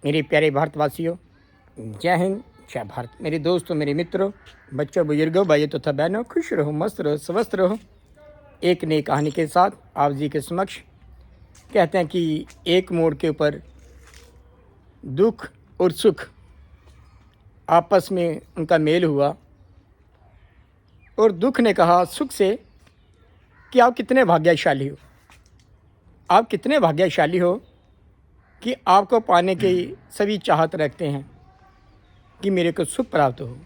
मेरे प्यारे भारतवासियों, जय हिंद, जय भारत। मेरे दोस्तों, मेरे मित्रों, बच्चों, बुजुर्गों, भाइयों तथा बहनों, खुश रहो, मस्त रहो, स्वस्थ रहो। एक नई कहानी के साथ आप जी के समक्ष कहते हैं कि एक मोड़ के ऊपर दुख और सुख आपस में उनका मेल हुआ और दुख ने कहा सुख से कि आप कितने भाग्यशाली हो, आप कितने भाग्यशाली हो कि आपको पाने की सभी चाहत रखते हैं कि मेरे को सुख प्राप्त हो।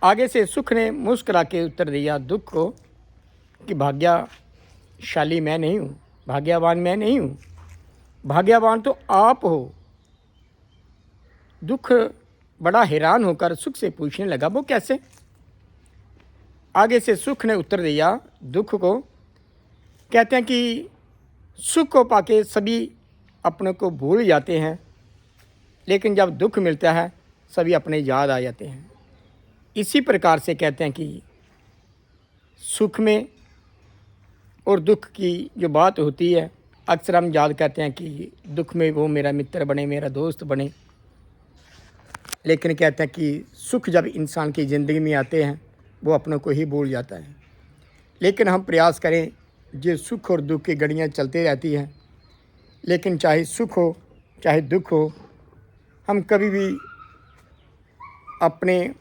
आगे से सुख ने मुस्कुरा के उत्तर दिया दुख को कि भाग्यशाली मैं नहीं हूँ, भाग्यवान मैं नहीं हूँ, भाग्यवान तो आप हो। दुख बड़ा हैरान होकर सुख से पूछने लगा वो कैसे। आगे से सुख ने उत्तर दिया दुख को, कहते हैं कि सुख को पाके सभी अपने को भूल जाते हैं, लेकिन जब दुख मिलता है सभी अपने याद आ जाते हैं। इसी प्रकार से कहते हैं कि सुख में और दुख की जो बात होती है, अक्सर हम याद करते हैं कि दुख में वो मेरा मित्र बने, मेरा दोस्त बने, लेकिन कहते हैं कि सुख जब इंसान की ज़िंदगी में आते हैं वो अपनों को ही भूल जाता है। लेकिन हम प्रयास करें, जो सुख और दुख की घड़ियाँ चलती रहती हैं, लेकिन चाहे सुख हो चाहे दुख हो, हम कभी भी अपने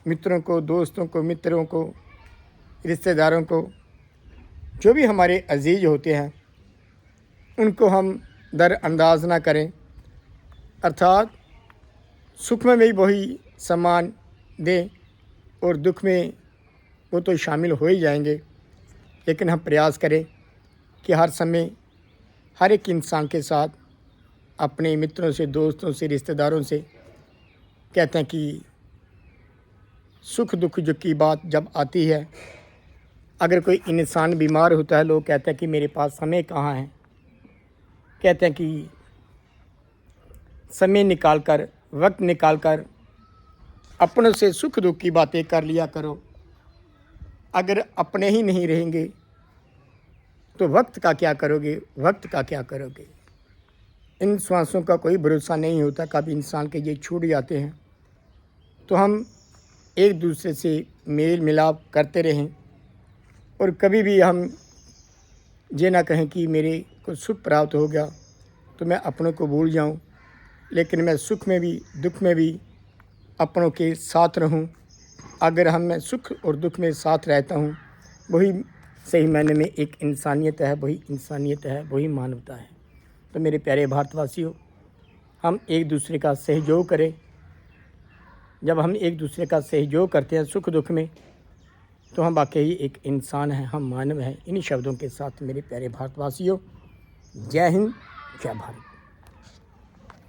मित्रों को, दोस्तों को, मित्रों को, रिश्तेदारों को, जो भी हमारे अजीज होते हैं, उनको हम दरअंदाज ना करें। अर्थात सुख में भी वही सम्मान दें और दुख में वो तो शामिल हो ही जाएंगे, लेकिन हम प्रयास करें कि हर समय हर एक इंसान के साथ, अपने मित्रों से, दोस्तों से, रिश्तेदारों से, कहते हैं कि सुख दुख जो की बात जब आती है, अगर कोई इंसान बीमार होता है, लोग कहते हैं कि मेरे पास समय कहाँ है। कहते हैं कि समय निकाल कर, वक्त निकाल कर अपनों से सुख दुख की बातें कर लिया करो। अगर अपने ही नहीं रहेंगे तो वक्त का क्या करोगे, वक्त का क्या करोगे। इन श्वासों का कोई भरोसा नहीं होता, कभी इंसान के ये छूट जाते हैं। तो हम एक दूसरे से मेल मिलाप करते रहें और कभी भी हम ये ना कहें कि मेरे को सुख प्राप्त हो गया तो मैं अपनों को भूल जाऊं, लेकिन मैं सुख में भी दुख में भी अपनों के साथ रहूं। अगर मैं सुख और दुख में साथ रहता हूं, वही सही मायने में एक इंसानियत है, वही इंसानियत है, वही मानवता है। तो मेरे प्यारे भारतवासियों, हम एक दूसरे का सहयोग करें। जब हम एक दूसरे का सहयोग करते हैं सुख दुख में, तो हम वाकई एक इंसान हैं, हम मानव हैं। इन्हीं शब्दों के साथ मेरे प्यारे भारतवासियों, जय हिंद, जय भारत।